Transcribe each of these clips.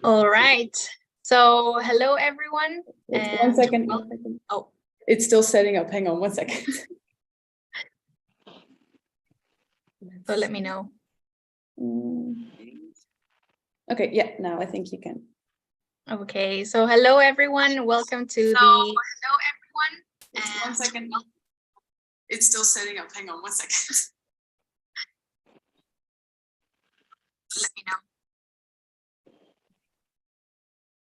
All right. So hello, everyone. One second. Oh, it's still setting up. Hang on 1 second. so let me know. Okay, yeah, now I think you can. Okay, so hello, everyone. Welcome to Hello, everyone. 1 second. It's still setting up. Hang on 1 second. Let me know.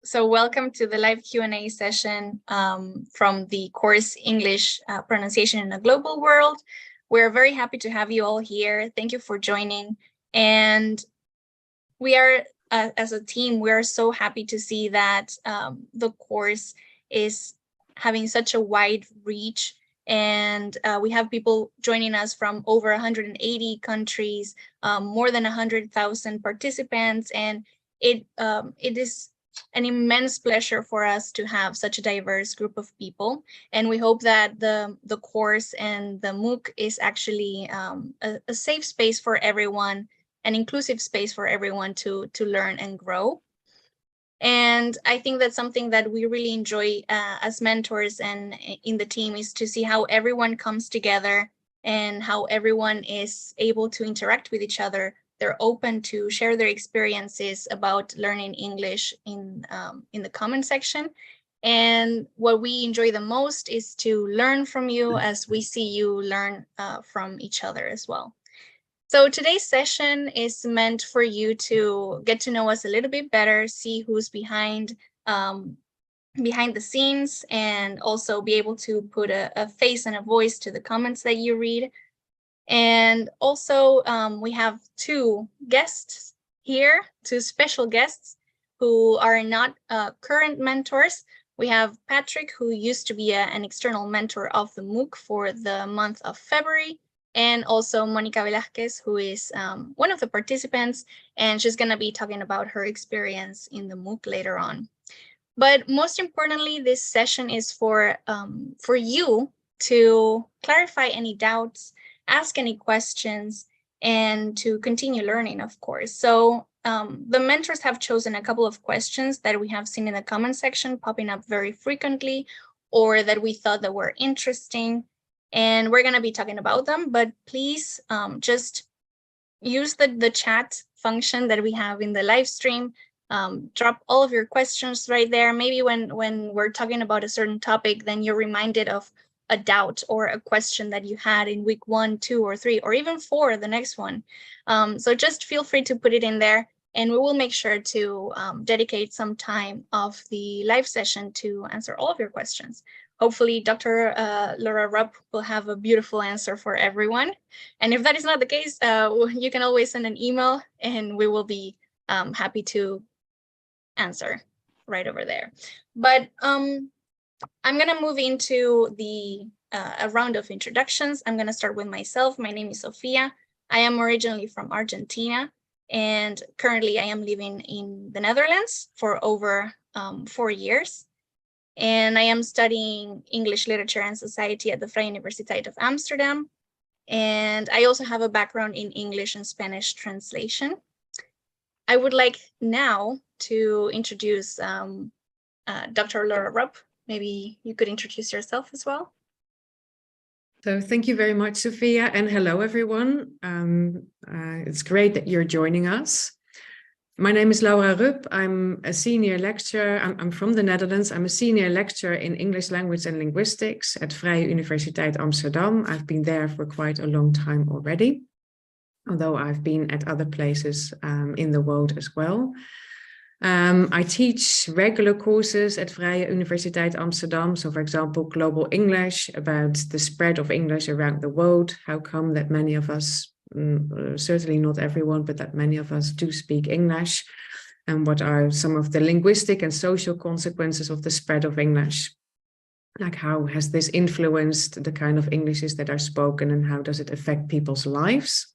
So welcome to the live Q&A session from the course English Pronunciation in a Global World. We're very happy to have you all here. Thank you for joining. And we are, as a team, we are so happy to see that the course is having such a wide reach. And we have people joining us from over 180 countries, more than 100,000 participants. And it is an immense pleasure for us to have such a diverse group of people. And we hope that the course and the MOOC is actually a safe space for everyone, an inclusive space for everyone to learn and grow. And I think that's something that we really enjoy as mentors and in the team, is to see how everyone comes together and how everyone is able to interact with each other. They're open to share their experiences about learning English in the comment section. And what we enjoy the most is to learn from you as we see you learn from each other as well. So today's session is meant for you to get to know us a little bit better, see who's behind the scenes, and also be able to put a face and a voice to the comments that you read. And also we have two guests here, two special guests who are not current mentors. We have Patrick, who used to be an external mentor of the MOOC for the month of February, and also Monica Velázquez, who is one of the participants, and she's going to be talking about her experience in the MOOC later on. But most importantly, this session is for you to clarify any doubts, ask any questions, and to continue learning, of course. So the mentors have chosen a couple of questions that we have seen in the comment section popping up very frequently, or that we thought that were interesting, and we're going to be talking about them. But please just use the chat function that we have in the live stream. Drop all of your questions right there. Maybe when we're talking about a certain topic, then you're reminded of a doubt or a question that you had in week 1, 2, or 3, or even 4, the next one. So just feel free to put it in there, and we will make sure to dedicate some time of the live session to answer all of your questions. Hopefully, Dr. Laura Rupp will have a beautiful answer for everyone. And if that is not the case, you can always send an email, and we will be happy to answer right over there. But I'm going to move into a round of introductions. I'm going to start with myself. My name is Sofia. I am originally from Argentina, and currently I am living in the Netherlands for over 4 years. And I am studying English Literature and Society at the Vrije Universiteit of Amsterdam. And I also have a background in English and Spanish translation. I would like now to introduce Dr. Laura Rupp. Maybe you could introduce yourself as well. So thank you very much, Sophia, and hello, everyone. It's great that you're joining us. My name is Laura Rupp. I'm a senior lecturer. I'm from the Netherlands. I'm a senior lecturer in English Language and Linguistics at Vrije Universiteit Amsterdam. I've been there for quite a long time already, although I've been at other places in the world as well. I teach regular courses at Vrije Universiteit Amsterdam. So, for example, Global English, about the spread of English around the world. How come that many of us, certainly not everyone, but that many of us do speak English? And what are some of the linguistic and social consequences of the spread of English? Like, how has this influenced the kind of Englishes that are spoken, and how does it affect people's lives?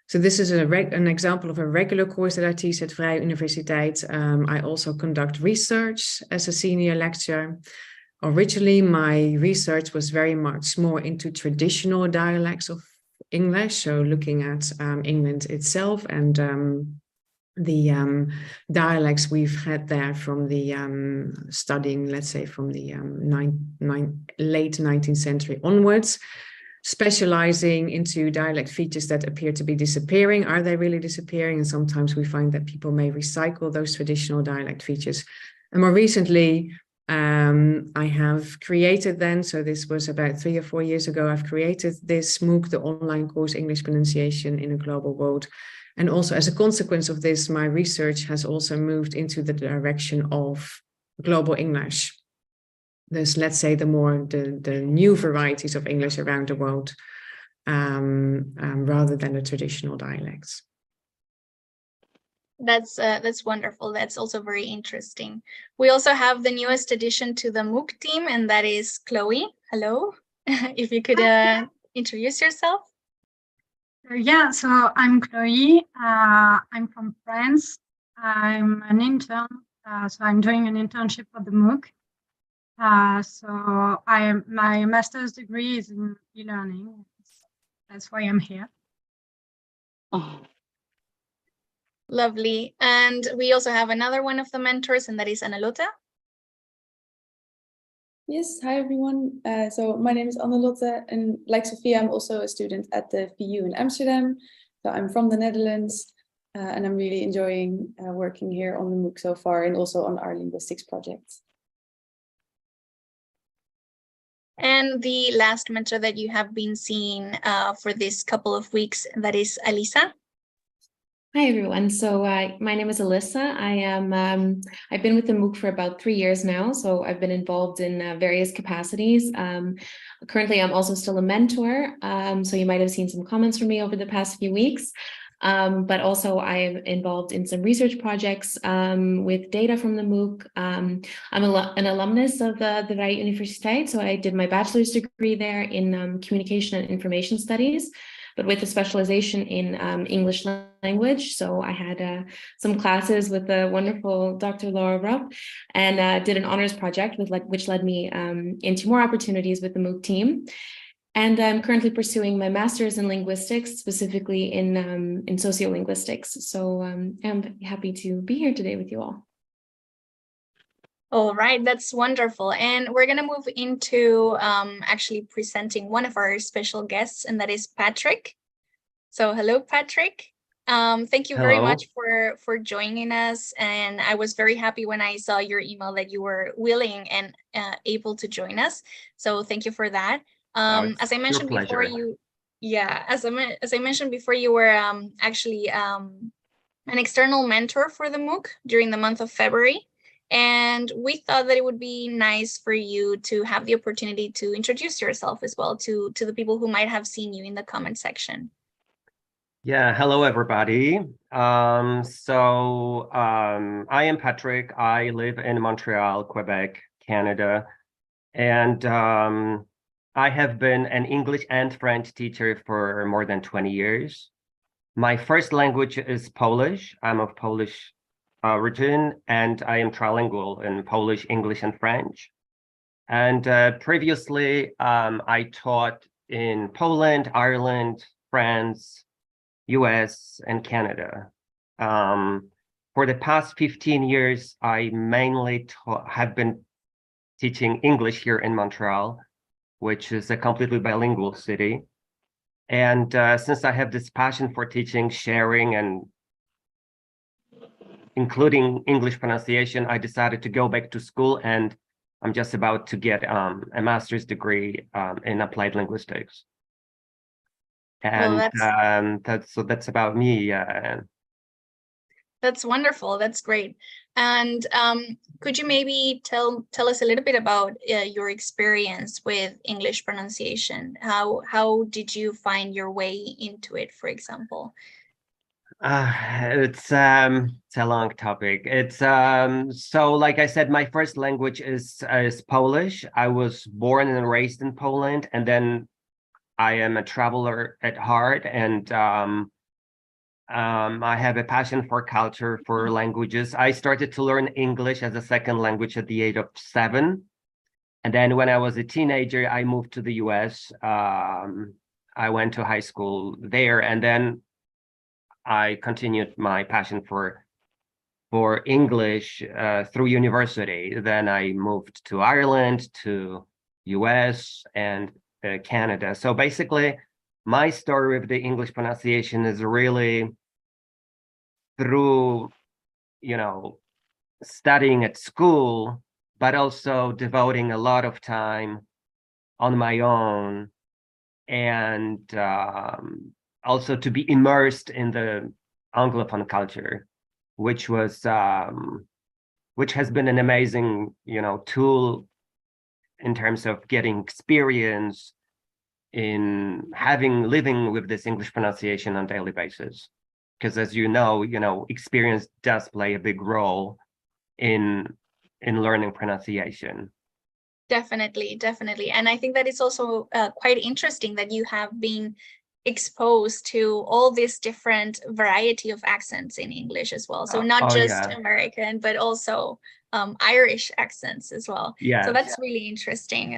So this is an example of a regular course that I teach at Vrije Universiteit. I also conduct research as a senior lecturer. Originally, my research was very much more into traditional dialects of English, so looking at England itself and the dialects we've had there from the studying, let's say, from the late 19th century onwards, specializing into dialect features that appear to be disappearing. Are they really disappearing? And sometimes we find that people may recycle those traditional dialect features. And more recently, I have created then, so this was about 3 or 4 years ago, I've created this MOOC, the online course English Pronunciation in a Global World. And also as a consequence of this, my research has also moved into the direction of global English. There's, let's say, the new varieties of English around the world, rather than the traditional dialects. That's wonderful. That's also very interesting. We also have the newest addition to the MOOC team, and that is Chloe. Hello. If you could introduce yourself. Yeah, so I'm Chloe. I'm from France. I'm an intern, so I'm doing an internship for the MOOC. So my master's degree is in e-learning. That's why I'm here. Oh. Lovely. And we also have another one of the mentors, and that is Annelotte. Yes, hi everyone. So my name is Annelotte, and like Sophia, I'm also a student at the VU in Amsterdam. So I'm from the Netherlands, and I'm really enjoying working here on the MOOC so far, and also on our linguistics project. And the last mentor that you have been seeing for this couple of weeks, that is Alisa. Hi, everyone. So my name is Alyssa. I've been with the MOOC for about 3 years now. So I've been involved in various capacities. Currently, I'm also still a mentor. So you might have seen some comments from me over the past few weeks. But also I'm involved in some research projects with data from the MOOC. I'm an alumnus of the Vrije Universiteit. So I did my bachelor's degree there in communication and information studies, but with a specialization in English language. So I had some classes with the wonderful Dr. Laura Rupp, and did an honors project which led me into more opportunities with the MOOC team. And I'm currently pursuing my master's in linguistics, specifically in sociolinguistics. So I'm happy to be here today with you all. All right, that's wonderful. And we're going to move into actually presenting one of our special guests, and that is Patrick. So hello, Patrick. Thank you very much for joining us. And I was very happy when I saw your email that you were willing and able to join us. So thank you for that. As I mentioned before, as I mentioned before, you were actually an external mentor for the MOOC during the month of February. And we thought that it would be nice for you to have the opportunity to introduce yourself as well to the people who might have seen you in the comment section. Yeah, hello everybody. I am Patrick. I live in Montreal, Quebec, Canada. And I have been an English and French teacher for more than 20 years. My first language is Polish. I'm of Polish origin, and I am trilingual in Polish, English, and French. And previously, I taught in Poland, Ireland, France, US, and Canada. For the past 15 years, I mainly have been teaching English here in Montreal, which is a completely bilingual city. And since I have this passion for teaching, sharing, and including English pronunciation, I decided to go back to school, and I'm just about to get a master's degree in applied linguistics. And that's about me. That's wonderful. That's great. And could you maybe tell us a little bit about your experience with English pronunciation? How did you find your way into it, for example? It's a long topic. It's so like I said, my first language is Polish. I was born and raised in Poland, and then I am a traveler at heart, and I have a passion for culture, for languages. I started to learn English as a second language at the age of 7. And then when I was a teenager, I moved to the US. I went to high school there, and then I continued my passion for for English through university. Then I moved to Ireland, to US, and Canada. So basically, my story with the English pronunciation is really through, studying at school, but also devoting a lot of time on my own, and also to be immersed in the Anglophone culture, which has been an amazing, tool in terms of getting experience in living with this English pronunciation on a daily basis. Because as you know, experience does play a big role in learning pronunciation. Definitely. And I think that it's also quite interesting that you have been exposed to all this different variety of accents in English as well. So not just American, but also Irish accents as well. Yeah. So that's really interesting.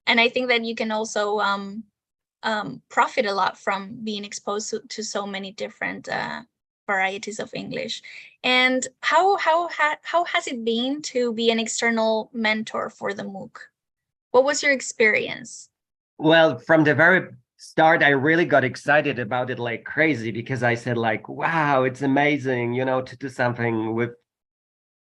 And I think that you can also profit a lot from being exposed to so many different varieties of English. And how has it been to be an external mentor for the MOOC? What was your experience? Well, from the very start, I really got excited about it like crazy, because I said like, wow, it's amazing, to do something with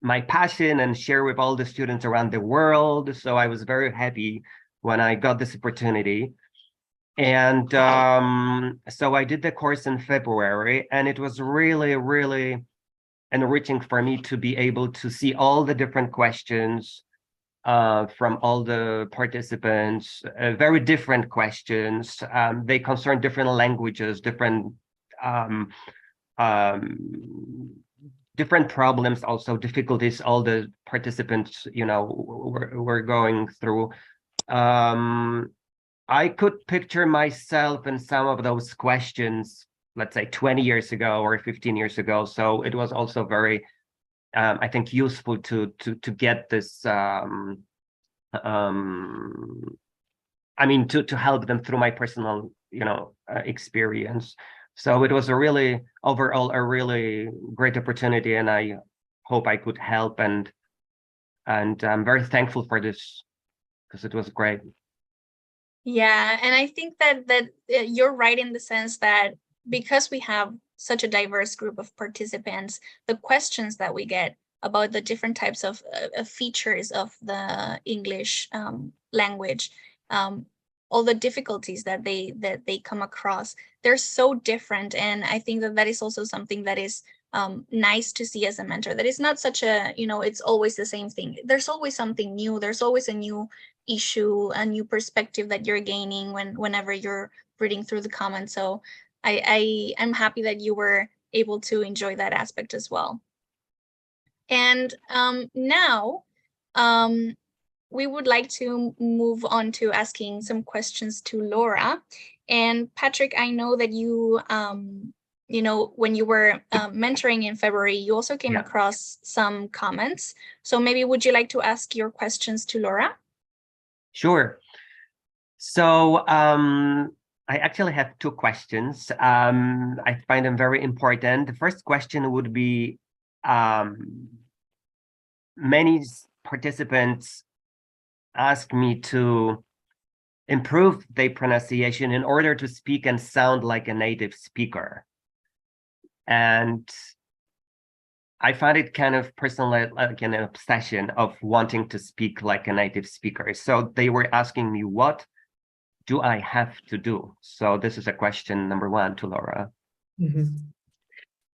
my passion and share with all the students around the world. So I was very happy when I got this opportunity. And so I did the course in February, and it was really, really enriching for me to be able to see all the different questions from all the participants, very different questions. They concern different languages, different problems, also difficulties all the participants, were going through. I could picture myself in some of those questions, let's say 20 years ago or 15 years ago. So it was also very, I think, useful to get this, to help them through my personal, experience. So it was overall a really great opportunity, and I hope I could help, and I'm very thankful for this, because it was great. Yeah, and I think that you're right in the sense that because we have such a diverse group of participants, the questions that we get about the different types of features of the English language, all the difficulties that they come across, they're so different. And I think that is also something that is nice to see as a mentor, that it's not such a, it's always the same thing. There's always something new. There's always a new issue, a new perspective that you're gaining whenever you're reading through the comments. So I'm happy that you were able to enjoy that aspect as well. And now we would like to move on to asking some questions to Laura. And Patrick, I know that you, when you were mentoring in February, you also came across some comments. So maybe would you like to ask your questions to Laura? Sure. So I actually have two questions. I find them very important. The first question would be, many participants ask me to improve their pronunciation in order to speak and sound like a native speaker. And I find it kind of personally like an obsession of wanting to speak like a native speaker. So they were asking me, what do I have to do? So this is a question number one to Laura. Mm-hmm.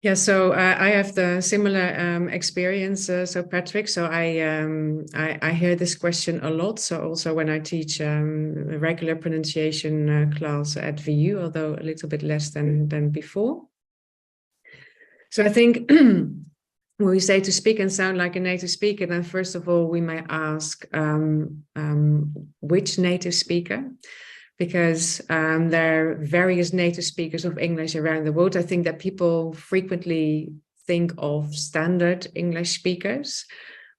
Yeah, so I have the similar experience. So Patrick, so I hear this question a lot. So also when I teach a regular pronunciation class at VU, although a little bit less than before. So I think when we say to speak and sound like a native speaker, then first of all, we may ask which native speaker, because there are various native speakers of English around the world. I think that people frequently think of standard English speakers,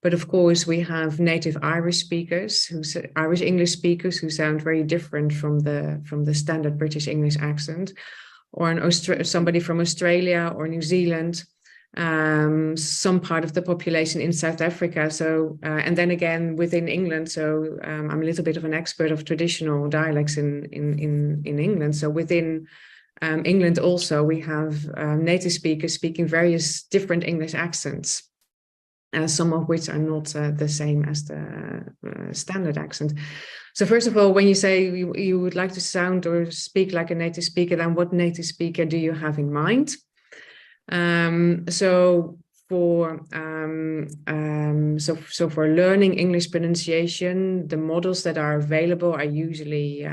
but of course we have native Irish speakers, Irish English speakers who sound very different from the standard British English accent, or somebody from Australia or New Zealand. some part of the population in South Africa. So, and then again within England. So I'm a little bit of an expert of traditional dialects in England. So within England also, we have native speakers speaking various different English accents, some of which are not the same as the standard accent. So first of all, when you say you would like to sound or speak like a native speaker, then what native speaker do you have in mind? So for learning English pronunciation, the models that are available are usually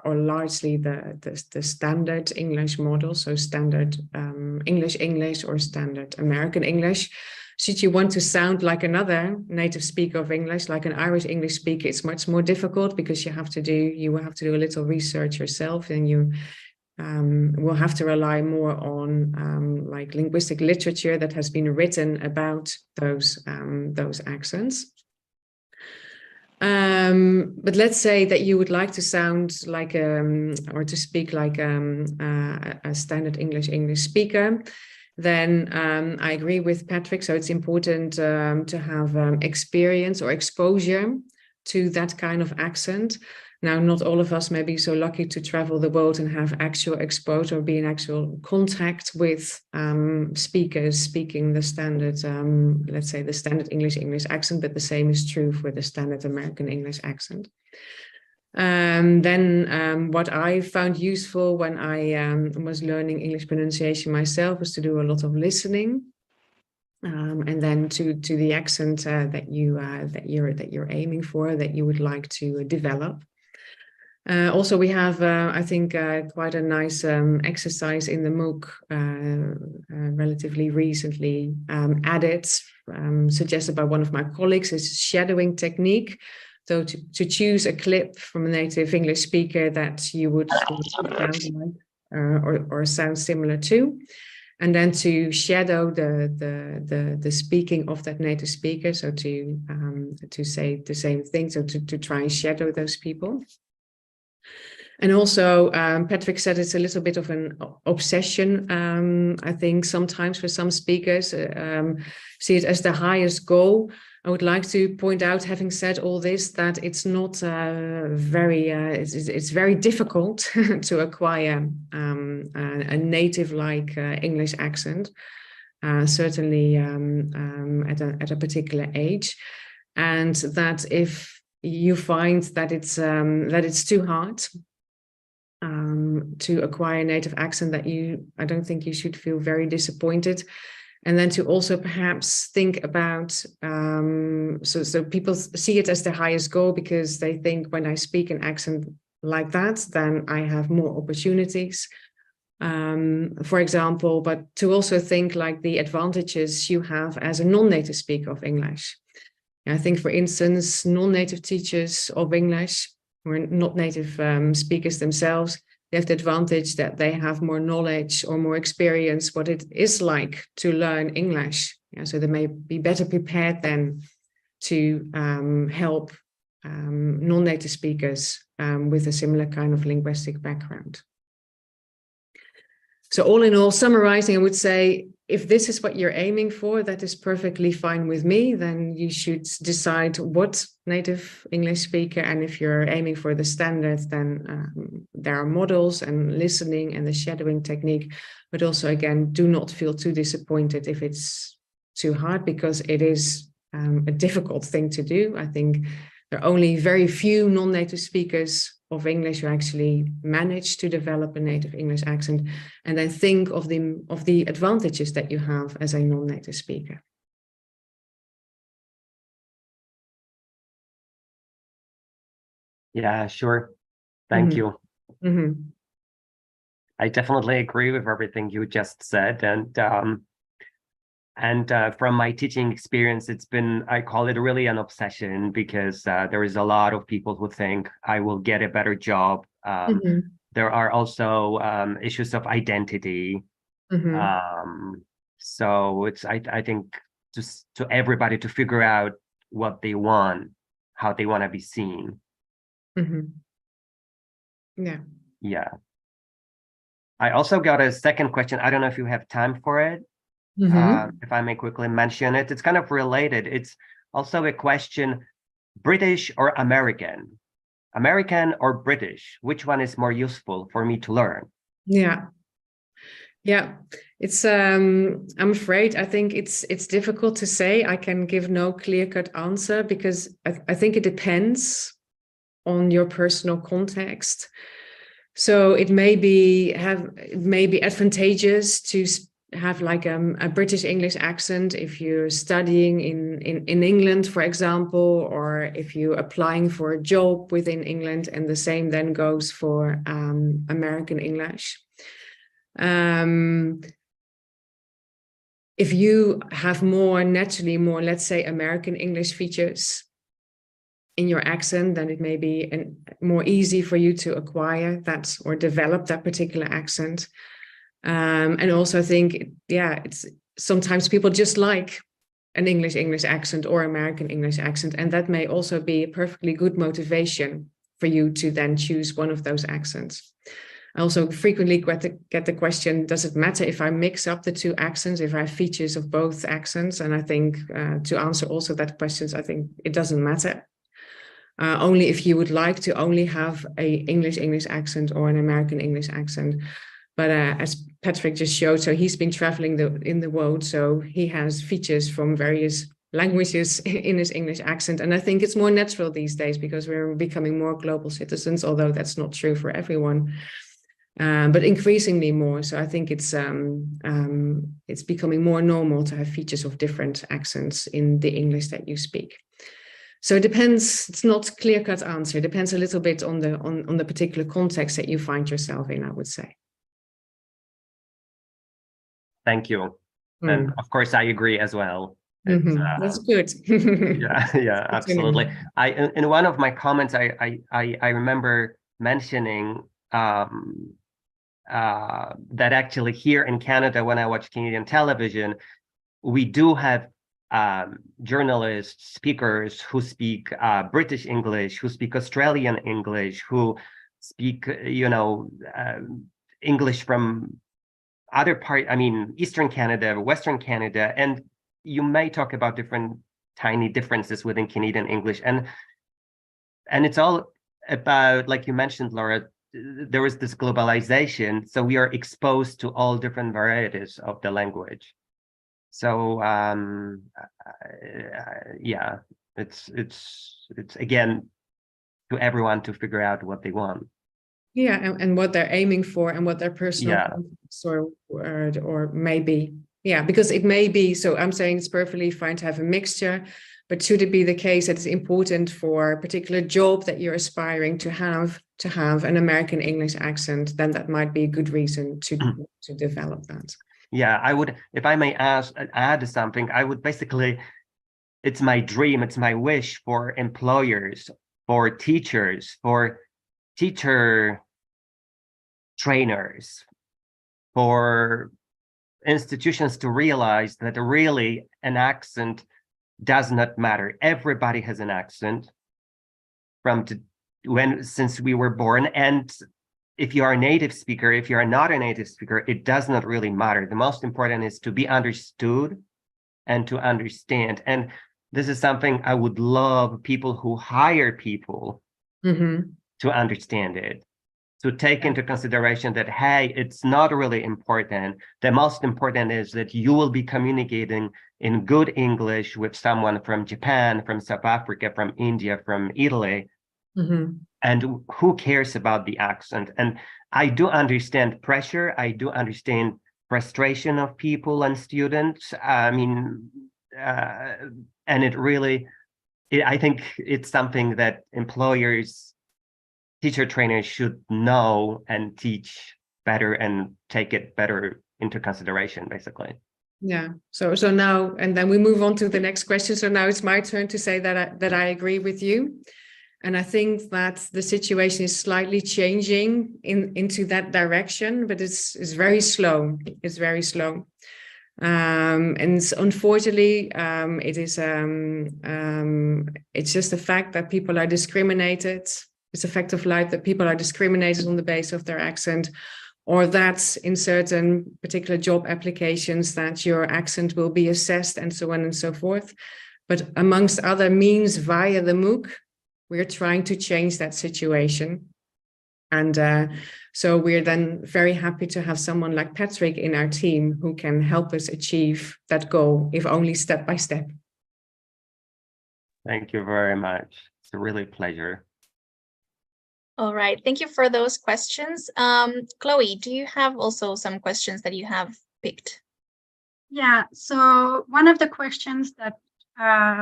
or largely the standard English model, so standard English or standard American English. Should you want to sound like another native speaker of English, like an Irish English speaker, it's much more difficult because you will have to do a little research yourself, and you will have to rely more on like linguistic literature that has been written about those accents. But let's say that you would like to sound like or to speak like a standard English speaker. Then I agree with Patrick. So it's important to have experience or exposure to that kind of accent. Now, not all of us may be so lucky to travel the world and have actual exposure or be in actual contact with speakers speaking the standard, let's say the standard English accent, but the same is true for the standard American English accent. Then what I found useful when I was learning English pronunciation myself was to do a lot of listening, and then to the accent that you're aiming for, that you would like to develop. Also, we have, I think, quite a nice exercise in the MOOC relatively recently added, suggested by one of my colleagues, is shadowing technique. So to choose a clip from a native English speaker that you would sound like or sound similar to, and then to shadow the speaking of that native speaker. So to say the same thing, so to try and shadow those people. And also, Patrick said it's a little bit of an obsession. I think sometimes for some speakers see it as the highest goal. I would like to point out, having said all this, that it's not it's very difficult to acquire a native-like English accent, certainly at a particular age, and that if you find that it's too hard to acquire a native accent, I don't think you should feel very disappointed. And then to also perhaps think about, so people see it as the highest goal because they think when I speak an accent like that, then I have more opportunities, for example, but to also think like the advantages you have as a non-native speaker of English. I think, for instance, non-native teachers of English, who are not native speakers themselves, they have the advantage that they have more knowledge or more experience what it is like to learn English. So they may be better prepared then to help non-native speakers with a similar kind of linguistic background. So all in all, summarizing, I would say, if this is what you're aiming for, that is perfectly fine with me. Then you should decide what native English speaker, and if you're aiming for the standard, then there are models and listening and the shadowing technique. But also, again, do not feel too disappointed if it's too hard, because it is a difficult thing to do. I think there are only very few non-native speakers of English who actually manage to develop a native English accent, and then think of the advantages that you have as a non-native speaker. Yeah, sure. Thank you. Mm-hmm. I definitely agree with everything you just said, and from my teaching experience, it's been, I call it really an obsession, because there is a lot of people who think I will get a better job. There are also issues of identity. So it's, I think, just to everybody to figure out what they want, how they want to be seen. Yeah. Yeah. I also got a second question. I don't know if you have time for it. if I may quickly mention it. It's kind of related. It's also a question, British or American? American or British? Which one is more useful for me to learn? Yeah. Yeah, it's I'm afraid I think it's difficult to say. I can give no clear-cut answer because I think it depends on your personal context. So it may be advantageous to have like a British English accent if you're studying in England, for example, or if you're applying for a job within England, and the same then goes for American English. If you have naturally more, let's say, American English features in your accent, then it may be more easy for you to acquire that or develop that particular accent. And also I think, it's sometimes people just like an English accent or American English accent, and that may also be a perfectly good motivation for you to then choose one of those accents. I also frequently get the question, does it matter if I mix up the two accents, if I have features of both accents? And I think to answer also that question, I think it doesn't matter. Only if you would like to only have a English accent or an American English accent. But as Patrick just showed, so he's been traveling in the world, so he has features from various languages in his English accent. And I think it's more natural these days because we're becoming more global citizens, although that's not true for everyone. But increasingly more. So I think it's becoming more normal to have features of different accents in the English that you speak. So it depends. It's not a clear-cut answer. It depends a little bit on the particular context that you find yourself in, I would say. Thank you. And of course, I agree as well. That's good. yeah, absolutely. In one of my comments, I remember mentioning that actually here in Canada, when I watch Canadian television, we do have journalists, speakers who speak British English, who speak Australian English, who speak, English from other Eastern Canada, Western Canada, and you may talk about different tiny differences within Canadian English, and it's all about, like you mentioned, Laura, there is this globalization, so we are exposed to all different varieties of the language. So it's again to everyone to figure out what they want. Yeah, and what they're aiming for and what their personal context or maybe. Yeah, because it may be, so I'm saying it's perfectly fine to have a mixture, but should it be the case that it's important for a particular job that you're aspiring to have an American English accent, then that might be a good reason to develop that. Yeah, I would, if I may add something, I would basically, it's my dream, it's my wish for employers, for teachers, for teacher trainers, for institutions to realize that really an accent does not matter. Everybody has an accent since we were born, and if you are a native speaker, if you are not a native speaker, it does not really matter. The most important is to be understood and to understand. And this is something I would love people who hire people to understand it, to take into consideration that, hey, it's not really important. The most important is that you will be communicating in good English with someone from Japan, from South Africa, from India, from Italy. And who cares about the accent? And I do understand pressure. I do understand frustration of people and students. And it really, I think it's something that employers, teacher trainers should know and teach better and take it better into consideration, basically. Yeah. So now, and then we move on to the next question. So now it's my turn to say that I agree with you. And I think that the situation is slightly changing into that direction, but it's very slow. It's very slow. And unfortunately, it is it's just the fact that people are discriminated. It's a fact of life that people are discriminated on the basis of their accent, or that in certain particular job applications that your accent will be assessed and so on and so forth. But amongst other means via the MOOC, we're trying to change that situation. And so we're then very happy to have someone like Patrick in our team who can help us achieve that goal, if only step by step. Thank you very much. It's a really pleasure. All right, thank you for those questions. Chloe, do you have also some questions that you have picked? Yeah, so one of the questions that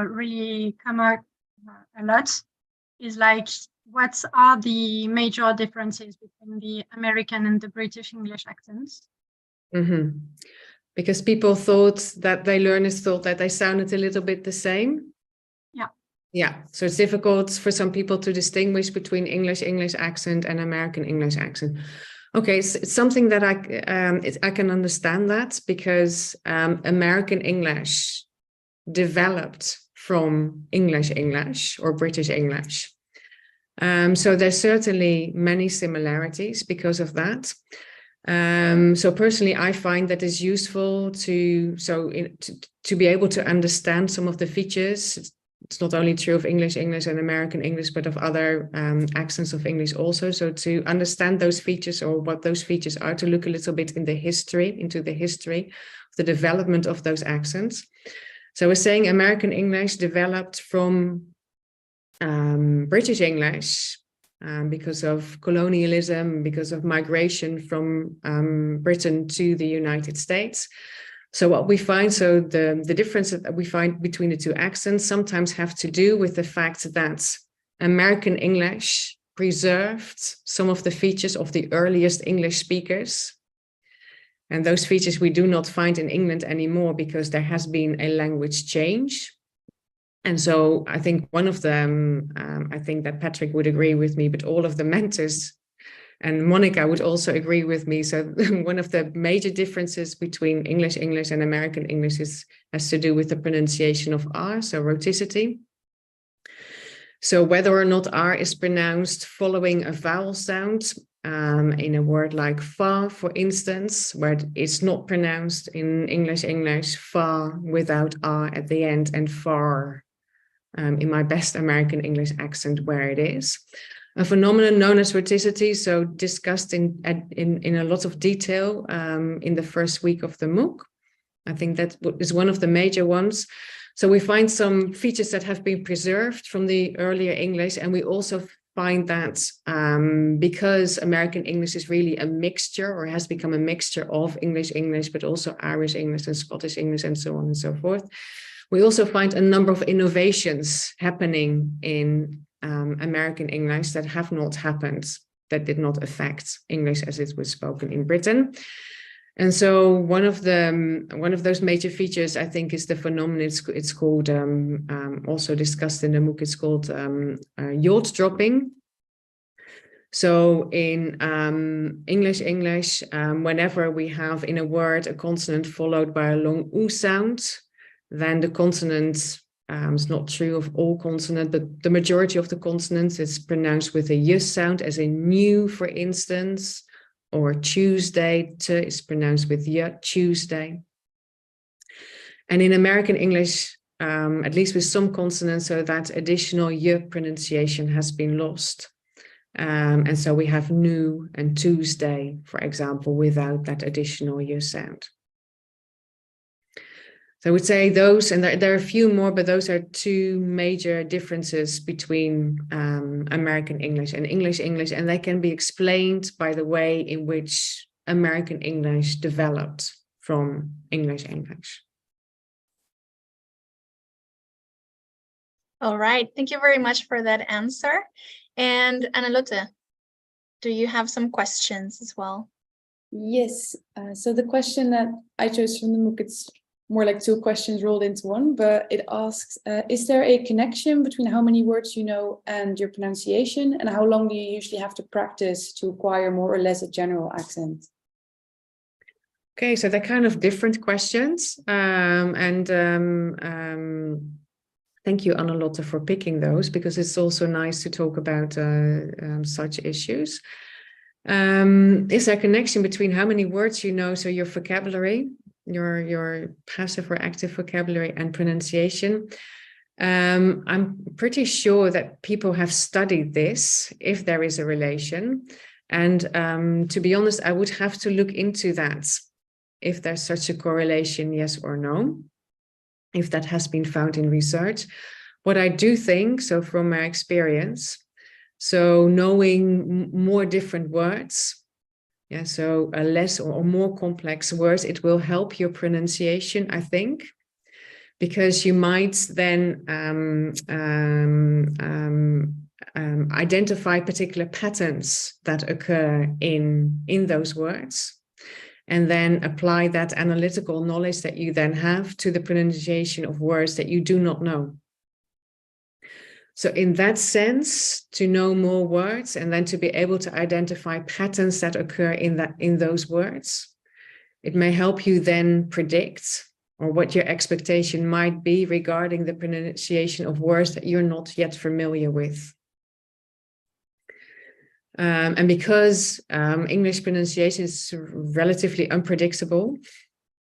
really come out a lot is like, what are the major differences between the American and the British English accents? Mm-hmm. Because people thought that learners thought that they sounded a little bit the same. Yeah, so it's difficult for some people to distinguish between English accent and American English accent. Okay, so it's something that I can understand that, because American English developed from English or British English. So there's certainly many similarities because of that. So personally, I find that it's useful to be able to understand some of the features. It's not only true of English and American English, but of other accents of English also. So to understand those features, or what those features are, to look a little bit into the history of the development of those accents. So we're saying American English developed from British English because of colonialism, because of migration from Britain to the United States. So what we find, the differences that we find between the two accents sometimes have to do with the fact that American English preserved some of the features of the earliest English speakers. And those features we do not find in England anymore, because there has been a language change. And so I think one of them, I think that Patrick would agree with me, but all of the mentors and Monica would also agree with me. So one of the major differences between English and American English has to do with the pronunciation of R, so rhoticity. So whether or not R is pronounced following a vowel sound in a word like far, for instance, where it's not pronounced in English, far without R at the end, and far in my best American English accent where it is. A phenomenon known as rhoticity, so discussed in a lot of detail in the first week of the MOOC. I think that is one of the major ones. So we find some features that have been preserved from the earlier English, and we also find that because American English is really a mixture, or has become a mixture of English, but also Irish English and Scottish English and so on and so forth. We also find a number of innovations happening in American English that have not happened, that did not affect English as it was spoken in Britain. And so one of those major features, I think, is the phenomenon. It's called, also discussed in the MOOC, it's called yacht dropping. So in English, whenever we have in a word a consonant followed by a long oo sound, then the consonant, it's not true of all consonants, but the majority of the consonants is pronounced with a y sound, as in new, for instance, or Tuesday, t is pronounced with y, Tuesday. And in American English, at least with some consonants, so that additional y pronunciation has been lost. And so we have new and Tuesday, for example, without that additional y sound. So I would say those, and there are a few more, but those are two major differences between American English, and they can be explained by the way in which American English developed from English. All right, thank you very much for that answer. And Annelotte, do you have some questions as well? Yes, so the question that I chose from the MOOC, it's more like two questions rolled into one, but it asks, is there a connection between how many words you know and your pronunciation, and how long do you usually have to practice to acquire more or less a general accent? Okay, so they're kind of different questions. Thank you, Annelotte, for picking those, because it's also nice to talk about such issues. Is there a connection between how many words you know, so your vocabulary, your passive or active vocabulary, and pronunciation? I'm pretty sure that people have studied this, if there is a relation. And to be honest, I would have to look into that, if there's such a correlation, yes or no, if that has been found in research. What I do think, so from my experience, so knowing more different words, yeah, so a less or more complex words, it will help your pronunciation, I think, because you might then identify particular patterns that occur in those words, and then apply that analytical knowledge that you then have to the pronunciation of words that you do not know. So in that sense, to know more words and then to be able to identify patterns that occur in those words, it may help you then predict or what your expectation might be regarding the pronunciation of words that you're not yet familiar with. And because English pronunciation is relatively unpredictable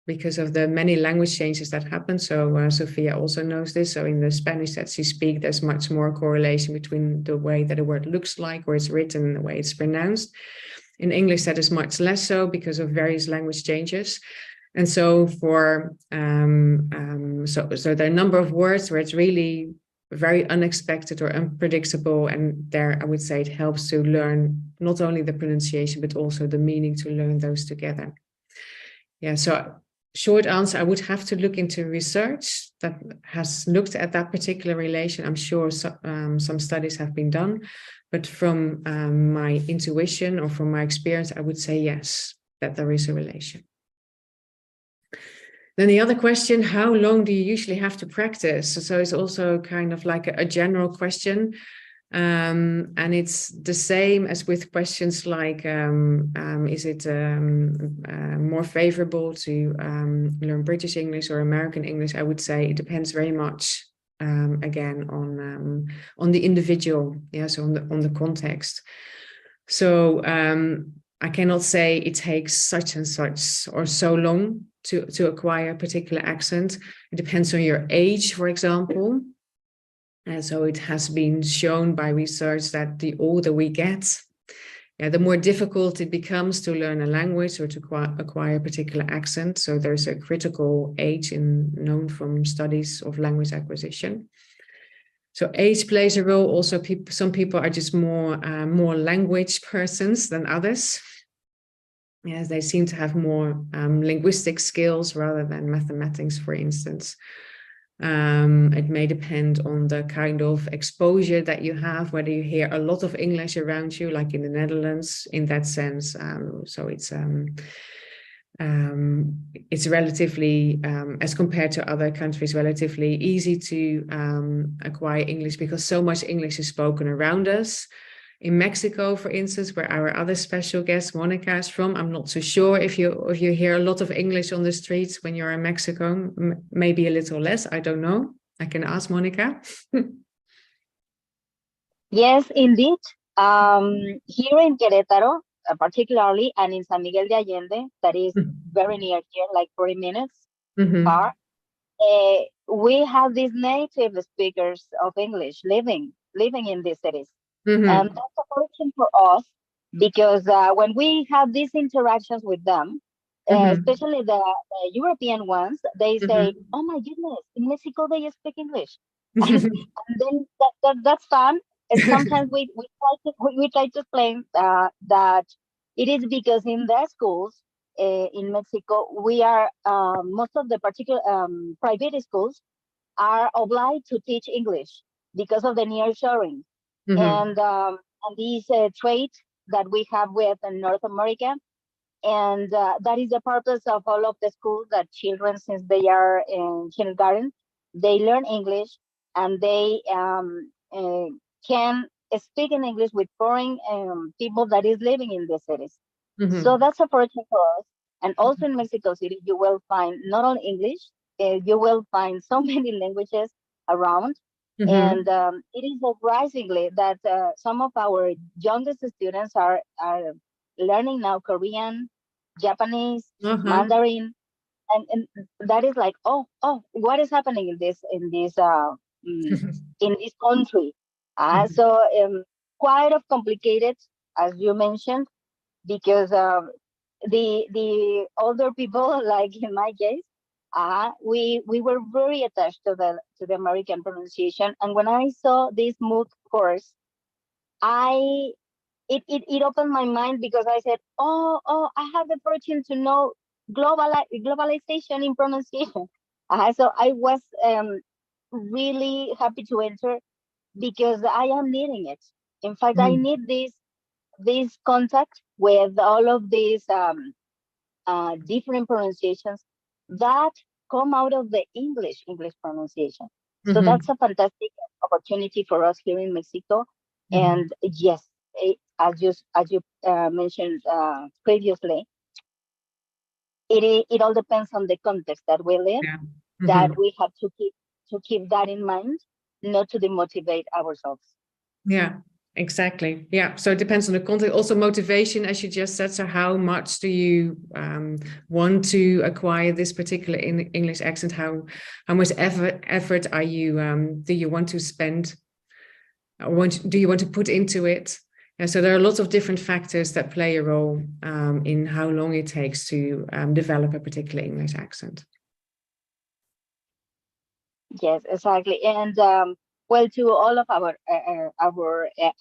because of the many language changes that happen. So Sophia also knows this. So in the Spanish that she speaks, there's much more correlation between the way that a word looks like or it's written and the way it's pronounced. In English, that is much less so because of various language changes. And so for so there are a number of words where it's really very unexpected or unpredictable, and there I would say it helps to learn not only the pronunciation but also the meaning, to learn those together. Yeah, so short answer, I would have to look into research that has looked at that particular relation. I'm sure some studies have been done, but from my intuition or from my experience, I would say yes, that there is a relation. Then the other question, how long do you usually have to practice? So it's also kind of like a general question. And it's the same as with questions like, is it more favorable to learn British English or American English? I would say it depends very much, again, on the individual, yes, on the context. So I cannot say it takes such and such or so long to acquire a particular accent. It depends on your age, for example. And so it has been shown by research that the older we get, the more difficult it becomes to learn a language or to acquire a particular accent. So there's a critical age known from studies of language acquisition. So age plays a role. Also, some people are just more language persons than others. Yes, they seem to have more linguistic skills rather than mathematics, for instance. It may depend on the kind of exposure that you have, whether you hear a lot of English around you, like in the Netherlands, in that sense. So it's relatively, as compared to other countries, relatively easy to acquire English because so much English is spoken around us. In Mexico, for instance, where our other special guest, Monica, is from, I'm not so sure if you hear a lot of English on the streets when you're in Mexico, maybe a little less, I don't know. I can ask Monica. Yes, indeed. Here in Querétaro, particularly, and in San Miguel de Allende, that is very near here, like 40 minutes far, we have these native speakers of English living in these cities. And that's a fortune for us because when we have these interactions with them, especially the European ones, they say, "Oh my goodness, in Mexico they speak English," and then that's fun. And sometimes we try to explain that it is because in their schools in Mexico we are most of the particular private schools are obliged to teach English because of the nearshoring. And these traits that we have with North America, and that is the purpose of all of the schools, that children, since they are in kindergarten, they learn English and they can speak in English with foreign people that is living in the cities. So that's a fortune for us. And also in Mexico City, you will find not only English, you will find so many languages around. And it is surprisingly that some of our youngest students are learning now Korean, Japanese, Mandarin, and that is like, oh, what is happening in this in this country? So quite of complicated, as you mentioned, because the older people, like in my case, we were very attached to the American pronunciation, and when I saw this MOOC course, it opened my mind, because I said, oh, I have the fortune to know globalization in pronunciation. So I was really happy to enter, because I am needing it. In fact, I need this contact with all of these different pronunciations that come out of the English pronunciation. So that's a fantastic opportunity for us here in Mexico. And yes, as you mentioned previously, it all depends on the context that we live. That we have to keep that in mind, not to demotivate ourselves. Yeah, exactly. Yeah, so it depends on the context. Also motivation, as you just said. So how much do you want to acquire this particular English accent? How much effort are you do you want to spend? Do you want to put into it? And so there are lots of different factors that play a role in how long it takes to develop a particular English accent. Yes, exactly. And well, to all of our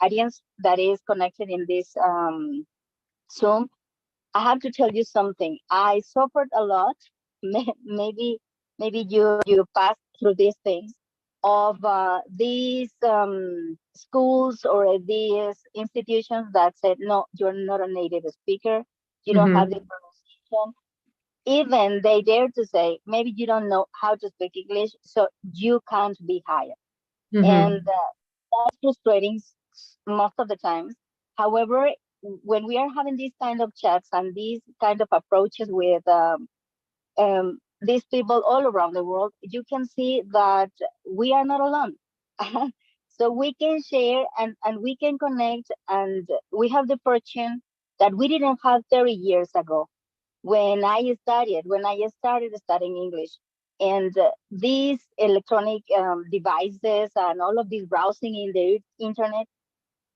audience that is connected in this Zoom, I have to tell you something. I suffered a lot. Maybe you passed through these things of these schools or these institutions that said, no, you're not a native speaker. You don't have the pronunciation. Even they dare to say, maybe you don't know how to speak English, so you can't be hired. And that's frustrating most of the times. However, when we are having these kind of chats and these kind of approaches with these people all around the world, you can see that we are not alone. So we can share and we can connect, and we have the fortune that we didn't have 30 years ago. When I started studying English, and these electronic devices and all of this browsing in the internet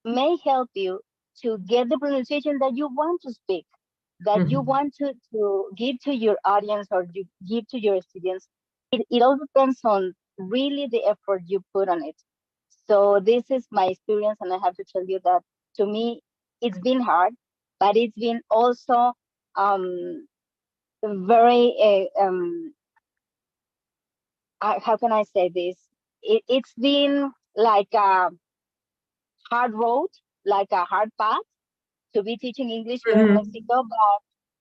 may help you to get the pronunciation that you want to speak, that you want to give to your audience or you give to your students. It all depends on really the effort you put on it. So this is my experience, and I have to tell you that to me, it's been hard, but it's been also very how can I say this? It's been like a hard road, like a hard path to be teaching English here in Mexico,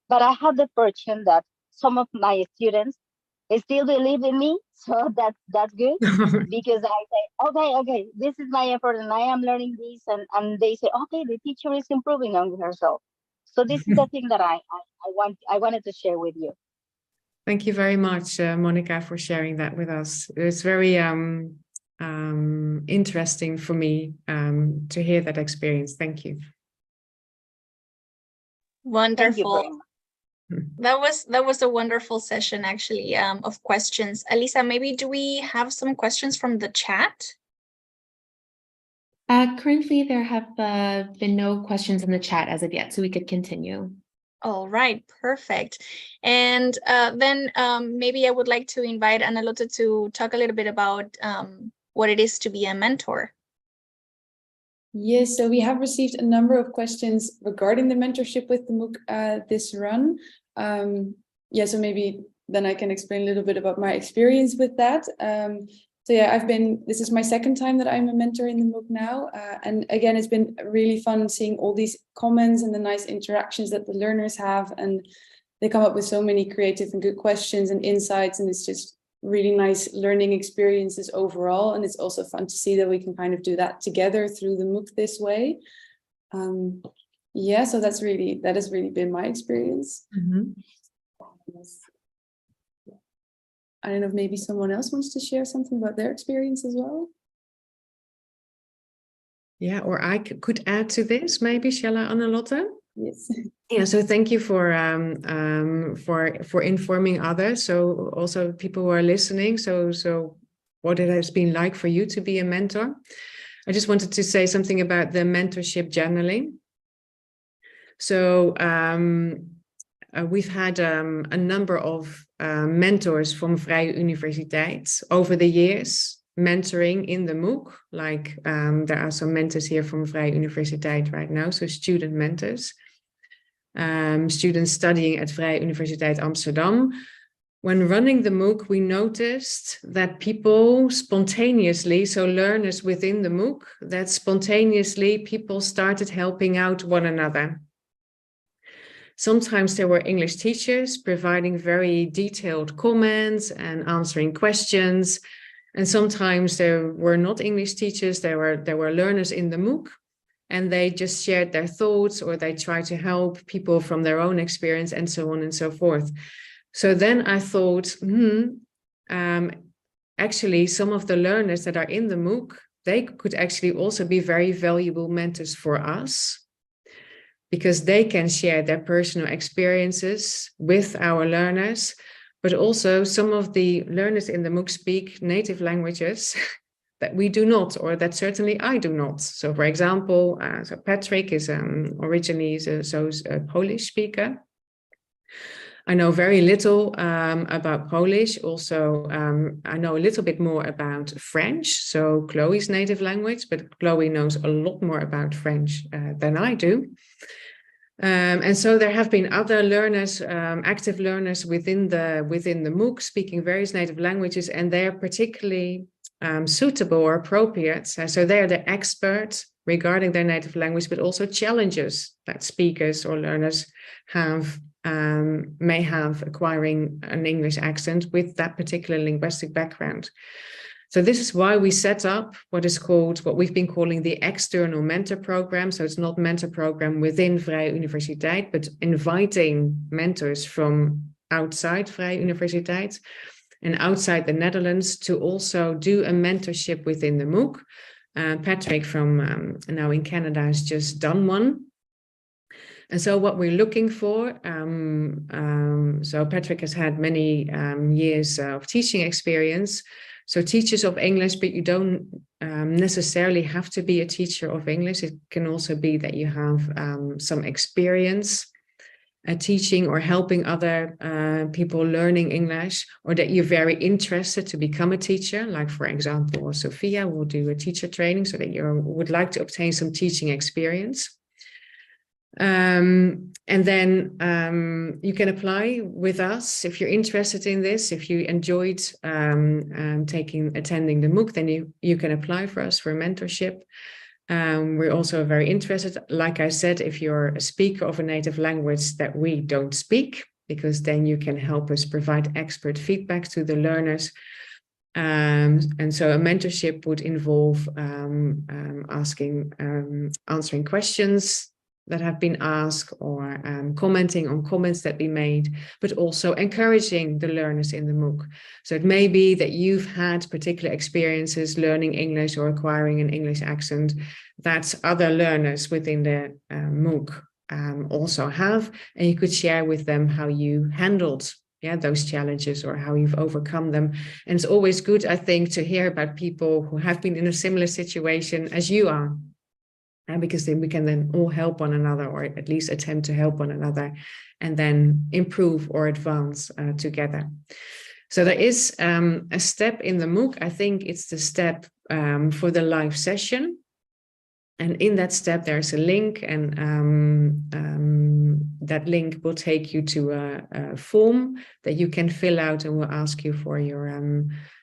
but I have the fortune that some of my students still believe in me, so that's good. Because I say, okay, this is my effort and I am learning this, and they say, okay, the teacher is improving on herself. So this is the thing that I wanted to share with you. Thank you very much, Monica, for sharing that with us. It's very interesting for me to hear that experience. Thank you. Wonderful. That was a wonderful session, actually, of questions. Alisa, maybe do we have some questions from the chat? Currently, there have been no questions in the chat as of yet, so we could continue. All right, perfect. And then maybe I would like to invite Ana Lotte to talk a little bit about what it is to be a mentor. Yes, so we have received a number of questions regarding the mentorship with the MOOC this run. Yeah, so maybe then I can explain a little bit about my experience with that. So yeah, this is my second time that I'm a mentor in the MOOC now. And again, it's been really fun seeing all these comments and the nice interactions that the learners have. And they come up with so many creative and good questions and insights. And it's just really nice learning experiences overall. And it's also fun to see that we can kind of do that together through the MOOC this way. Yeah, so that has really been my experience. I don't know if maybe someone else wants to share something about their experience as well. Yeah, or I could add to this, maybe, shall I, Ana Lotte? Yes. Yeah, so thank you for informing others. So also people who are listening. So what it has been like for you to be a mentor. I just wanted to say something about the mentorship generally. So we've had a number of mentors from Vrije Universiteit over the years, mentoring in the MOOC. Like there are some mentors here from Vrije Universiteit right now, so student mentors. Students studying at Vrije Universiteit Amsterdam. When running the MOOC, we noticed that people spontaneously, so learners within the MOOC, that spontaneously people started helping out one another. Sometimes there were English teachers providing very detailed comments and answering questions. And sometimes there were not English teachers, there were learners in the MOOC. And they just shared their thoughts, or they tried to help people from their own experience, and so on and so forth. So then I thought, actually, some of the learners that are in the MOOC, they could actually also be very valuable mentors for us, because they can share their personal experiences with our learners. But also some of the learners in the MOOC speak native languages that we do not, or that certainly I do not. So for example, so Patrick is originally a Polish speaker. I know very little about Polish. Also, I know a little bit more about French, so Chloe's native language, but Chloe knows a lot more about French than I do. And so there have been other learners, active learners within the MOOC speaking various native languages, and they are particularly suitable or appropriate. So they are the experts regarding their native language, but also challenges that speakers or learners may have acquiring an English accent with that particular linguistic background. So this is why we set up what we've been calling the external mentor program. So it's not mentor program within Vrije Universiteit, but inviting mentors from outside Vrije Universiteit and outside the Netherlands to also do a mentorship within the MOOC. Patrick from now in Canada has just done one. And so what we're looking for, so Patrick has had many years of teaching experience. So teachers of English, but you don't necessarily have to be a teacher of English. It can also be that you have some experience teaching or helping other people learning English, or that you're very interested to become a teacher. Like, for example, Sophia will do a teacher training so that you would like to obtain some teaching experience. And then you can apply with us if you're interested in this. If you enjoyed attending the MOOC, then you can apply for us for mentorship. We're also very interested, like I said, if you're a speaker of a native language that we don't speak, because then you can help us provide expert feedback to the learners. And so a mentorship would involve answering questions that have been asked, or commenting on comments that we made, but also encouraging the learners in the MOOC. So it may be that you've had particular experiences learning English or acquiring an English accent that other learners within the MOOC also have, and you could share with them how you handled those challenges or how you've overcome them. And it's always good, I think, to hear about people who have been in a similar situation as you are. Because then we can then all help one another, or at least attempt to help one another, and then improve or advance together. So there is a step in the MOOC. I think it's the step for the live session. And in that step, there's a link, and that link will take you to a form that you can fill out, and will ask you for your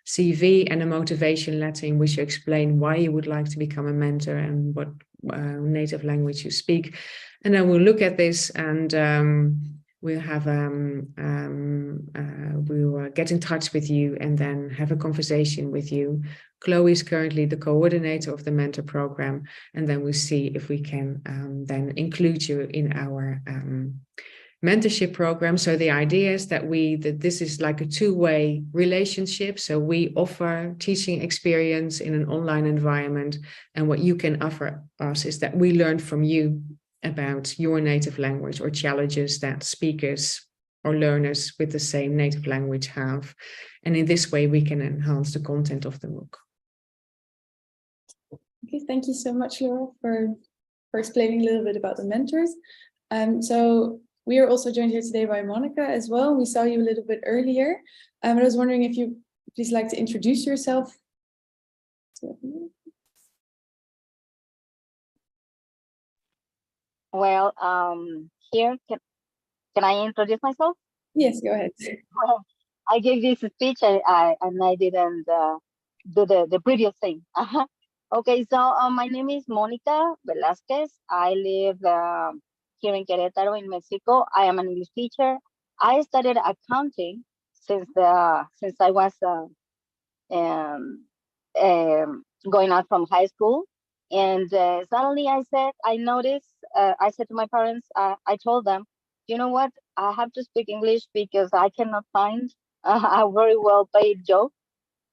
CV and a motivation letter in which you explain why you would like to become a mentor and what native language you speak. And then we'll look at this, and we'll have we'll get in touch with you and then have a conversation with you. Chloe is currently the coordinator of the mentor program, and then we'll see if we can then include you in our mentorship program. So the idea is that this is like a two-way relationship. So we offer teaching experience in an online environment, and what you can offer us is that we learn from you about your native language or challenges that speakers or learners with the same native language have. And in this way, we can enhance the content of the MOOC. Okay, thank you so much, Laura, for explaining a little bit about the mentors. So we are also joined here today by Monica as well. We saw you a little bit earlier. I was wondering if you please like to introduce yourself. Well, here, can I introduce myself? Yes, go ahead. Well, I gave this speech and I didn't do the previous thing. Okay, so my name is Monica Velasquez. I live here in Querétaro in Mexico. I am an English teacher. I studied accounting since I was going out from high school. And suddenly I said to my parents, I told them, you know what, I have to speak English because I cannot find a very well paid job.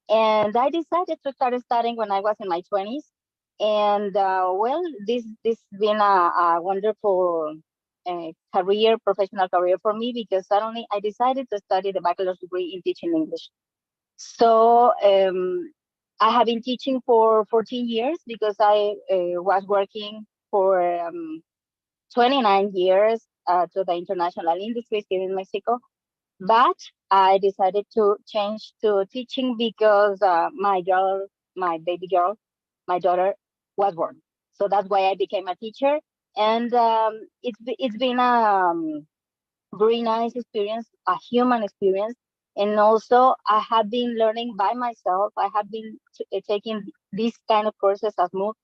And I decided to start studying when I was in my 20s. And well, this been a wonderful professional career for me, because suddenly I decided to study the bachelor's degree in teaching English. So I have been teaching for 14 years because I was working for 29 years to the international industries here in Mexico. But I decided to change to teaching because my baby girl, my daughter, was born. So that's why I became a teacher. And it's been a very nice experience, a human experience. And also I have been learning by myself. I have been taking these kind of courses as MOOC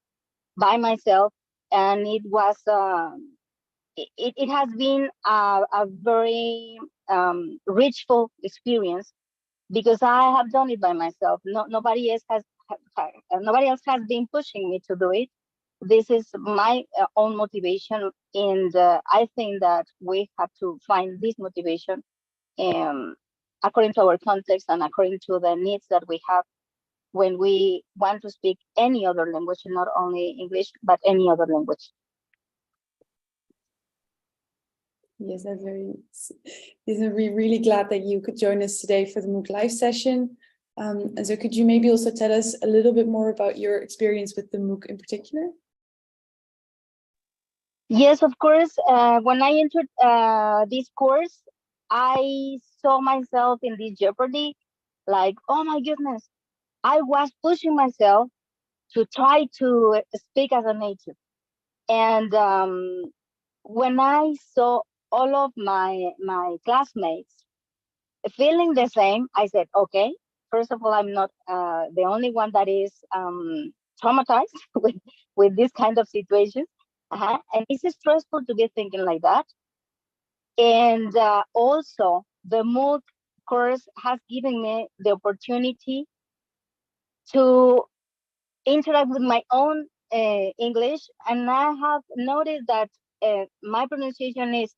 by myself. And it was, it has been a very richful experience because I have done it by myself. Nobody else has been pushing me to do it. This is my own motivation, and I think that we have to find this motivation according to our context and according to the needs that we have when we want to speak any other language, not only English, but any other language. Yes, that's we're really glad that you could join us today for the MOOC live session. And so could you maybe also tell us a little bit more about your experience with the MOOC in particular? Yes, of course. When I entered this course, I saw myself in this jeopardy, like, oh my goodness, I was pushing myself to try to speak as a native. And when I saw all of my classmates feeling the same, I said, okay, first of all, I'm not the only one that is traumatized with this kind of situation. And it's stressful to be thinking like that. And also, the MOOC course has given me the opportunity to interact with my own English, and I have noticed that my pronunciation is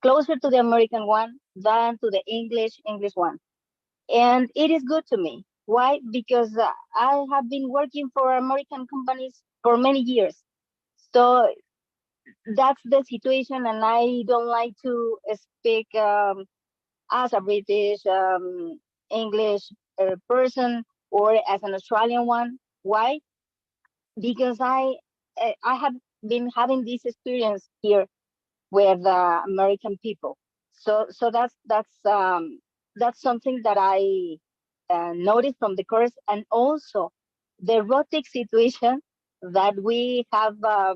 closer to the American one than to the English one. And it is good to me. Why? Because I have been working for American companies for many years. So that's the situation, and I don't like to speak as a British English person or as an Australian one. Why? Because I have been having this experience here with American people. So that's something that I noticed from the course, and also the erotic situation that we have. I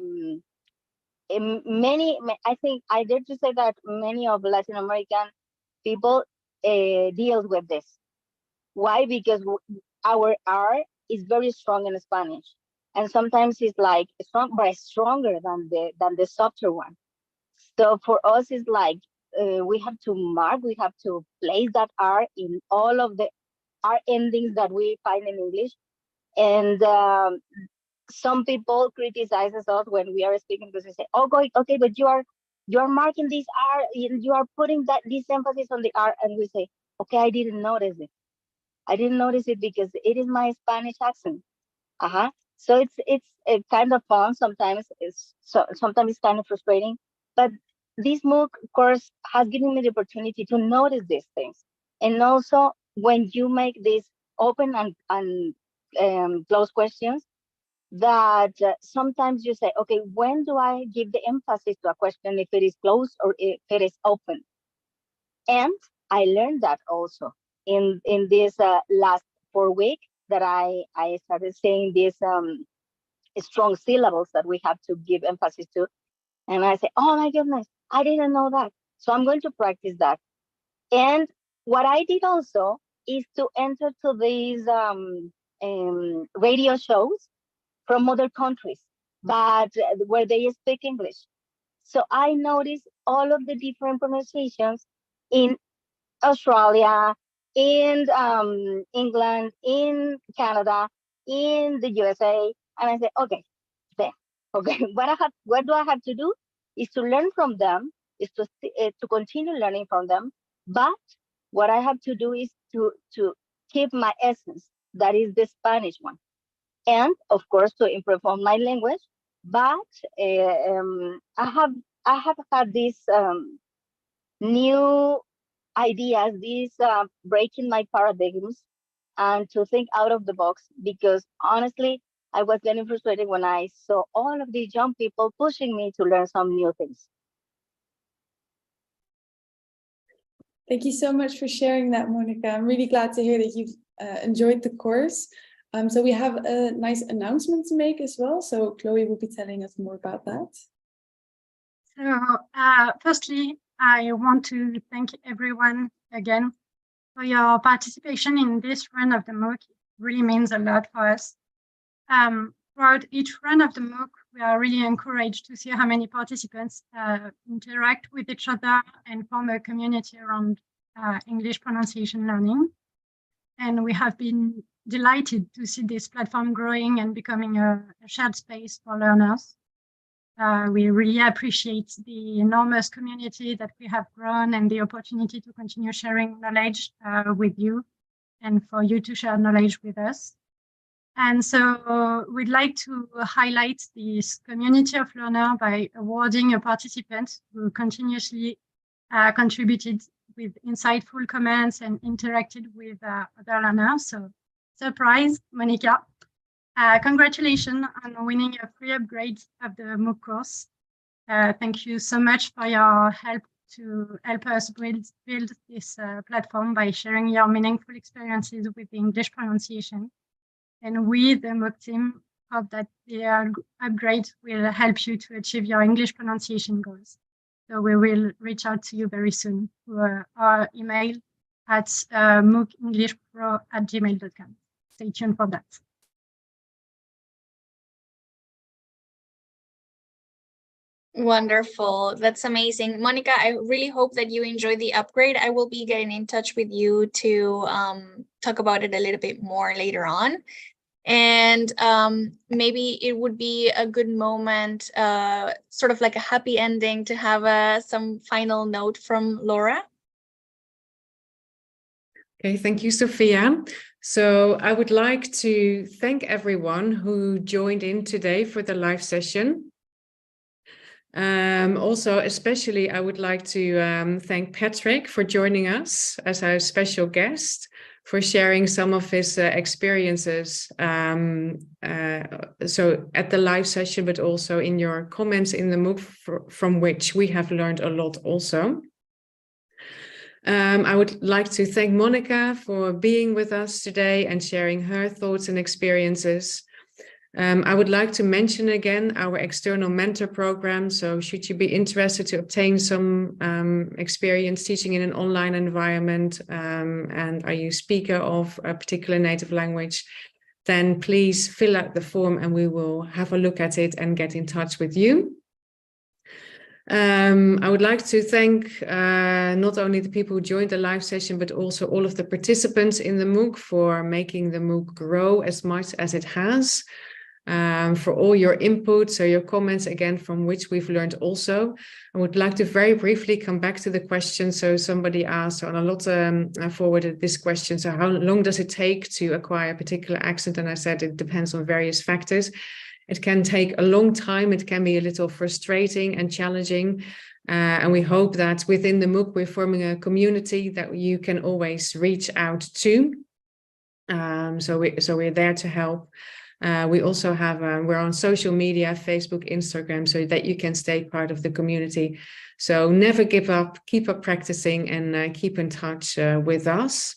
think I dare to say that many of Latin American people deal with this. Why? Because our R is very strong in Spanish, and sometimes it's like strong, but stronger than the softer one. So for us, it's like we have to place that R in all of the R endings that we find in English, and some people criticize us when we are speaking because they say, "Oh, okay, but you are marking this R, you are putting this emphasis on the R," and we say, "Okay, I didn't notice it. I didn't notice it because it is my Spanish accent." So it's kind of fun. Sometimes sometimes it's kind of frustrating, but this MOOC course has given me the opportunity to notice these things. And also when you make these open and closed questions, that sometimes you say, okay, when do I give the emphasis to a question, if it is closed or if it is open? And I learned that also in this last 4 weeks that I started saying these strong syllables that we have to give emphasis to. And I say, oh my goodness, I didn't know that. So I'm going to practice that. And what I did also is to enter to these radio shows from other countries, but where they speak English. So I noticed all of the different pronunciations in Australia, in England, in Canada, in the USA, and I said, okay, then, okay, what do I have to do? Is to learn from them, is to continue learning from them. But what I have to do is to keep my essence, that is the Spanish one, and of course to improve on my language. But I have had this new ideas, these breaking my paradigms and to think out of the box, because honestly, I was getting frustrated when I saw all of these young people pushing me to learn some new things. Thank you so much for sharing that, Monica. I'm really glad to hear that you've enjoyed the course. So we have a nice announcement to make as well. So Chloe will be telling us more about that. So firstly, I want to thank everyone again for your participation in this run of the MOOC. It really means a lot for us. Throughout each run of the MOOC, we are really encouraged to see how many participants interact with each other and form a community around English pronunciation learning. And we have been delighted to see this platform growing and becoming a shared space for learners. We really appreciate the enormous community that we have grown and the opportunity to continue sharing knowledge with you and for you to share knowledge with us. And so we'd like to highlight this community of learners by awarding a participant who continuously contributed with insightful comments and interacted with other learners. So surprise, Monica. Congratulations on winning a free upgrade of the MOOC course. Thank you so much for your help to help us build this platform by sharing your meaningful experiences with the English pronunciation. And we, the MOOC team, hope that the upgrade will help you to achieve your English pronunciation goals. So we will reach out to you very soon through our email at moocenglishpro@gmail.com. Stay tuned for that. Wonderful. That's amazing. Monica, I really hope that you enjoy the upgrade. I will be getting in touch with you to talk about it a little bit more later on. And maybe it would be a good moment, sort of like a happy ending, to have some final note from Laura. Okay, thank you, Sophia. So I would like to thank everyone who joined in today for the live session. Also, especially, I would like to thank Patrick for joining us as our special guest, for sharing some of his experiences, so at the live session, but also in your comments in the MOOC, from which we have learned a lot also. I would like to thank Monica for being with us today and sharing her thoughts and experiences. I would like to mention again our external mentor program. So should you be interested to obtain some experience teaching in an online environment, and are you a speaker of a particular native language, then please fill out the form and we will have a look at it and get in touch with you. I would like to thank not only the people who joined the live session, but also all of the participants in the MOOC for making the MOOC grow as much as it has. for all your input, so your comments, again, from which we've learned also. I would like to very briefly come back to the question. So somebody asked, and a lot forwarded this question, so how long does it take to acquire a particular accent? And I said it depends on various factors. It can take a long time, it can be a little frustrating and challenging. And we hope that within the MOOC, we're forming a community that you can always reach out to. So we're there to help. We also have, we're on social media, Facebook, Instagram, so that you can stay part of the community. So never give up, keep up practicing, and keep in touch with us.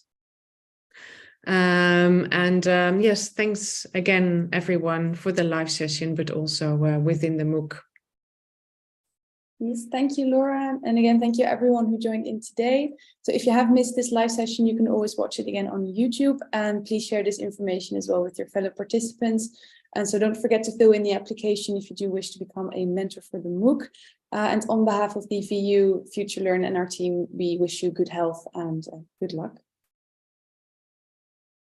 Yes, thanks again, everyone, for the live session, but also within the MOOC. Yes, thank you, Laura. And again, thank you everyone who joined in today. So if you have missed this live session, you can always watch it again on YouTube, and please share this information as well with your fellow participants. And so don't forget to fill in the application if you do wish to become a mentor for the MOOC. And on behalf of the VU, Future Learn, and our team, we wish you good health and good luck.